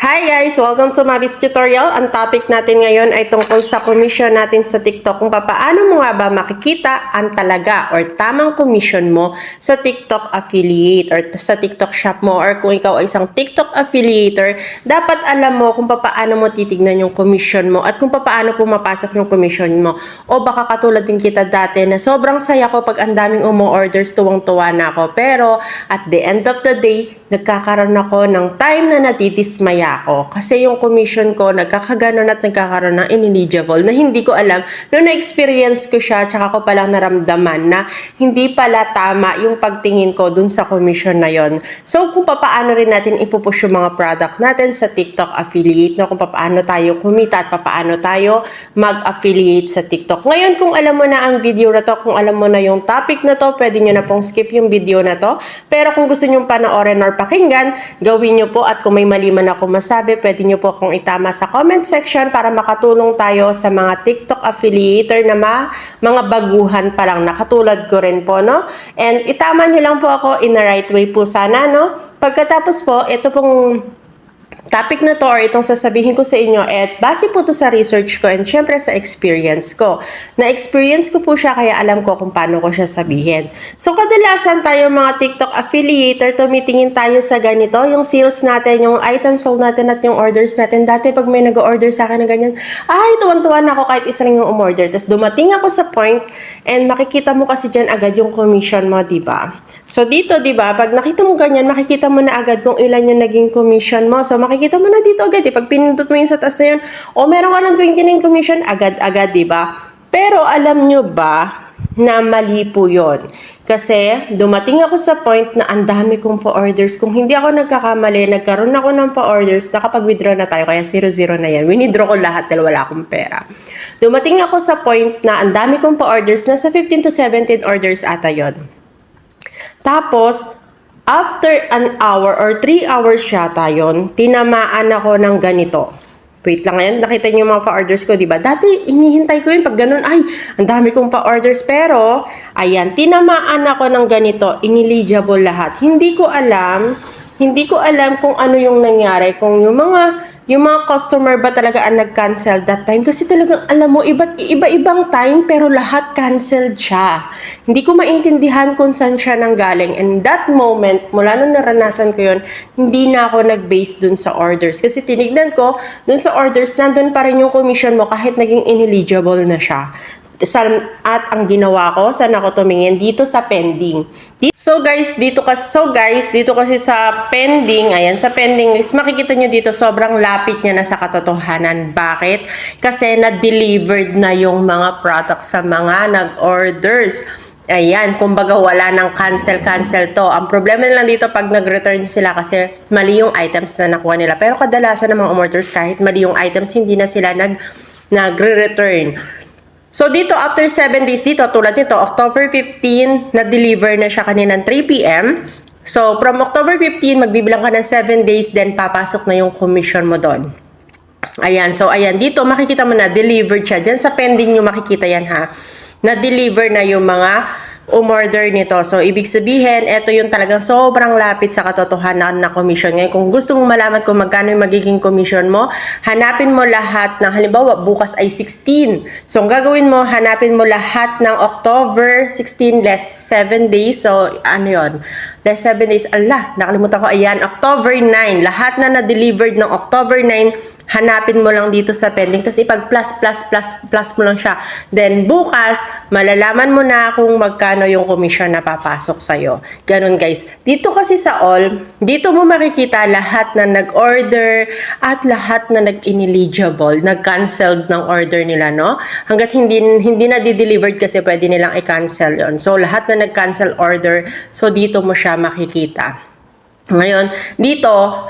Hi guys! Welcome to Mabis Tutorial. Ang topic natin ngayon ay tungkol sa commission natin sa TikTok. Kung paano mo nga ba makikita ang talaga or tamang commission mo sa TikTok affiliate or sa TikTok shop mo, or kung ikaw ay isang TikTok affiliator, dapat alam mo kung paano mo titignan yung commission mo at kung paano pumapasok yung commission mo. O baka katulad din kita dati na sobrang saya ko pag ang daming umo-orders, tuwang-tuwa na ako. Pero at the end of the day, nagkakaroon ako ng time na natidismaya ako. Kasi yung commission ko, nagkakaganon at nagkakaroon ng ineligible na hindi ko alam. Noong na-experience ko siya, tsaka ko palang naramdaman na hindi pala tama yung pagtingin ko dun sa commission na yon. So, kung paano rin natin ipupush yung mga product natin sa TikTok affiliate, no? Kung paano tayo kumita at paano tayo mag-affiliate sa TikTok. Ngayon, kung alam mo na ang video na to, kung alam mo na yung topic na to, pwede nyo na pong skip yung video na to. Pero kung gusto nyo panoorin or pakinggan, gawin nyo po, at kung may mali man ako masabi, pwede nyo po akong itama sa comment section para makatulong tayo sa mga TikTok affiliator na mga baguhan pa lang, nakatulad ko rin po, no? And itama nyo lang po ako in the right way po sana, no? Pagkatapos po, ito pong topic na to or itong sasabihin ko sa inyo, base po to sa research ko and syempre sa experience ko. Na-experience ko po siya kaya alam ko kung paano ko siya sabihin. So kadalasan tayo mga TikTok affiliator, tumitingin tayo sa ganito, yung sales natin, yung items sold natin at yung orders natin. Dati pag may nag-order sa akin na ganyan, ay tuwan-tuwa na ako kahit isa lang yung umorder. Tapos dumating ako sa point and makikita mo kasi dyan agad yung commission mo, diba? So dito, diba, pag nakita mo ganyan, makikita mo na agad kung ilan yung naging commission mo. So makikita mo na dito agad, pag pinindot mo yung sa taas na yun, o meron ka ng 29 commission, agad-agad, diba? Pero alam nyo ba na mali po yun? Kasi dumating ako sa point na ang dami kong pa-orders. Kung hindi ako nagkakamali, nagkaroon ako ng pa-orders, nakapag-withdraw na tayo, kaya 0-0 na yan. Winidraw ko lahat dahil wala akong pera. Dumating ako sa point na ang dami kong pa-orders, nasa 15 to 17 orders ata yun. Tapos, after an hour or 3 hours yata yun, tinamaan ako ng ganito. Wait lang, ngayon, nakita niyo yung mga pa-orders ko, diba? Dati, hinihintay ko yun pag ganun, ay, ang dami kong pa-orders. Pero, ayan, tinamaan ako ng ganito, ineligible lahat. Hindi ko alam kung ano yung nangyari, kung yung mga customer ba talaga ang nag-cancel that time. Kasi talagang alam mo, iba-ibang time pero lahat canceled siya. Hindi ko maintindihan kung saan siya nanggaling. And that moment, mula nung naranasan ko yun, hindi na ako nag-base dun sa orders. Kasi tinignan ko, dun sa orders, nandun pa rin yung commission mo kahit naging ineligible na siya. At ang ginawa ko, saan ako tumingin? Dito sa pending. So guys, dito kasi sa pending, ayan, sa pending is makikita nyo dito sobrang lapit niya na sa katotohanan. Bakit? Kasi na-delivered na yung mga products sa mga nag-orders. Ayan, kumbaga wala nang cancel to. Ang problema lang dito pag nag-return sila kasi mali yung items na nakuha nila. Pero kadalasan ng mga orders, kahit mali yung items, hindi na sila nagre-return. So dito, after 7 days dito, tulad nito, October 15, na-deliver na siya kaninang 3 p.m. So from October 15, magbibilang ka ng 7 days, then papasok na yung commission mo doon. Ayan, so ayan, dito makikita mo na, delivered siya. Diyan sa pending nyo makikita yan ha. Na-deliver na yung mga umorder nito. So, ibig sabihin, ito yung talagang sobrang lapit sa katotohanan na commission. Ngayon, kung gusto mong malaman kung magkano yung magiging commission mo, hanapin mo lahat ng, halimbawa, bukas ay 16. So, ang gagawin mo, hanapin mo lahat ng October 16 less 7 days. So, ano yun? Less 7 days. Allah, nakalimutan ko. Ayan, October 9. Lahat na na-delivered ng October 9, hanapin mo lang dito sa pending, tapos ipag-plus mo lang siya. Then, bukas, malalaman mo na kung magkano yung commission na papasok sa'yo. Ganun, guys. Dito kasi sa all, dito mo makikita lahat na nag-order at lahat na nag-ineligible, nag-canceled ng order nila, no? Hanggat hindi na di-delivered kasi pwede nilang i-cancel yon. So, lahat na nag-cancel order, so dito mo siya makikita. Ngayon,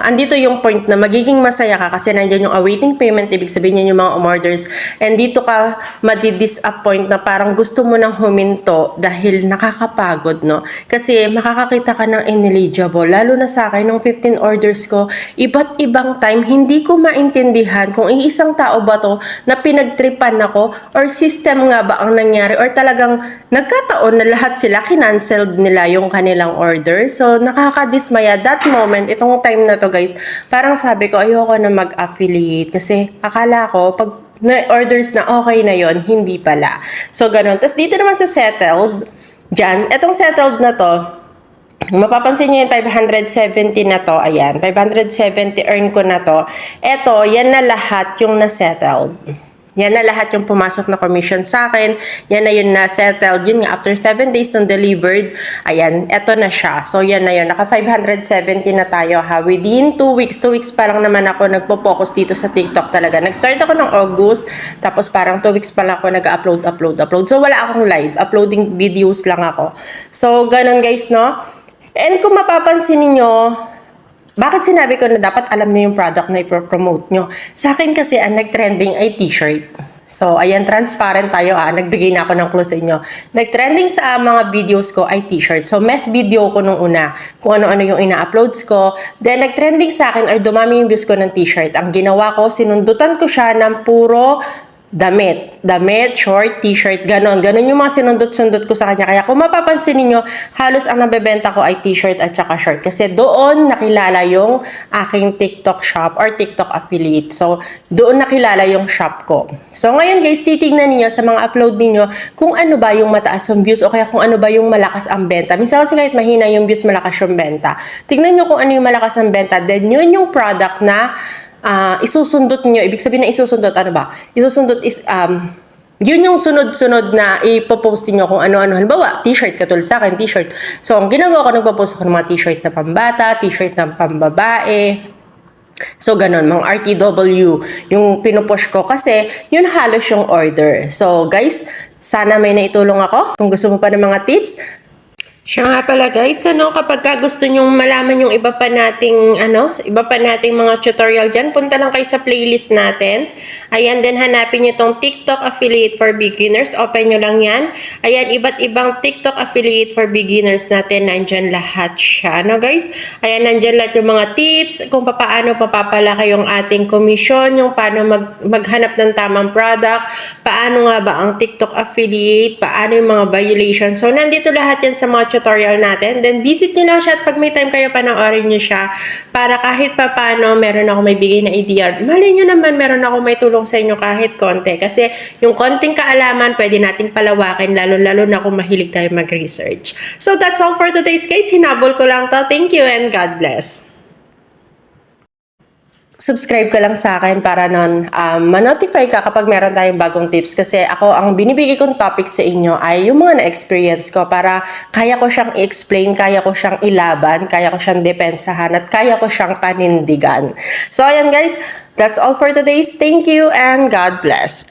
andito yung point na magiging masaya ka kasi nandiyan yung awaiting payment, ibig sabihin niya yung mga umorders. And dito ka madi-disappoint na parang gusto mo nang huminto dahil nakakapagod, no? Kasi makakakita ka ng ineligible. Lalo na sa akin, nung 15 orders ko, iba't ibang time, hindi ko maintindihan kung iisang tao ba to na pinagtripan ako or system nga ba ang nangyari or talagang nagkataon na lahat sila, kinanceled nila yung kanilang order. So, nakakadismaya that moment, itong time na to guys, parang sabi ko, ayoko na mag-affiliate kasi akala ko, pag na-orders na okay na yon hindi pala. So, ganun. Tapos dito naman sa settled, dyan, itong settled na to, mapapansin nyo yung 570 na to, ayan, 570 earn ko na to. Eto, yan na lahat yung na-settled. Yan na lahat yung pumasok na commission sa akin. Yan na yun na settled. Yun nga, after 7 days nung delivered, ayan, eto na siya. So, yan na yun. Naka 570 na tayo ha. Within 2 weeks, 2 weeks pa lang naman ako nagpo-focus dito sa TikTok talaga. Nag-start ako ng August, tapos parang 2 weeks pa lang ako nag-upload. So, wala akong live. Uploading videos lang ako. So, ganun guys, no? And kung mapapansin niyo, bakit sinabi ko na dapat alam niyo yung product na i-promote nyo? Sa akin kasi, ang nag-trending ay t-shirt. So, ayan, transparent tayo Nagbigay na ako ng clue sa inyo. Nag-trending sa mga videos ko ay t-shirt. So, mess video ko nung una. Kung ano-ano yung ina-uploads ko. Then, nag-trending sa akin or dumami yung views ko ng t-shirt. Ang ginawa ko, sinundutan ko siya ng puro damit, short, t-shirt, ganon yung mga sinundot-sundot ko sa kanya. Kaya kung mapapansin niyo, halos ang nabebenta ko ay t-shirt at saka short. Kasi doon nakilala yung aking TikTok shop or TikTok affiliate. So, doon nakilala yung shop ko. So, ngayon guys, titignan niyo sa mga upload niyo kung ano ba yung mataas ang views o kaya kung ano ba yung malakas ang benta. Minsan kasi kahit mahina yung views, malakas yung benta. Tignan niyo kung ano yung malakas ang benta. Then, yun yung product na isusundot nyo. Ibig sabihin na isusundot, ano ba? Isusundot is, yun yung sunod-sunod na ipopost nyo kung ano-ano. Halimbawa, t-shirt, katulad sa akin, t-shirt. So, ang ginagawa ko, nagpo-post ako ng mga t-shirt na pambata, t-shirt na pambabae. So, ganun, mga RTW, yung pinupush ko kasi yun halos yung order. So, guys, sana may naitulong ako. Kung gusto mo pa ng mga tips, siya nga pala guys, kapag gusto nyong malaman yung iba pa nating mga tutorial dyan, punta lang kayo sa playlist natin. Ayan, then hanapin nyo tong TikTok Affiliate for Beginners. Open nyo lang yan. Ayan, iba't ibang TikTok Affiliate for Beginners natin. Nandyan lahat siya. Guys? Ayan, nandyan lahat yung mga tips kung paano papapalaki yung ating komisyon, yung paano maghanap ng tamang product, paano nga ba ang TikTok Affiliate, paano yung mga violation. So, nandito lahat yan sa mga tutorial natin. Then, visit nyo lang siya at pag may time kayo, panoorin nyo siya para kahit paano meron ako may bigay na idea. Malay nyo naman, meron ako may tulong sa inyo kahit konti. Kasi yung konting kaalaman, pwede natin palawakin, lalo-lalo na kung mahilig tayo mag-research. So, that's all for today's case. Hinabol ko lang to. Thank you and God bless. Subscribe ka lang sa akin para ma-notify ka kapag meron tayong bagong tips. Kasi ako, ang binibigay kong topic sa inyo ay yung mga na-experience ko para kaya ko siyang i-explain, kaya ko siyang ilaban, kaya ko siyang depensahan, at kaya ko siyang panindigan. So, ayan guys, that's all for today's. Thank you and God bless.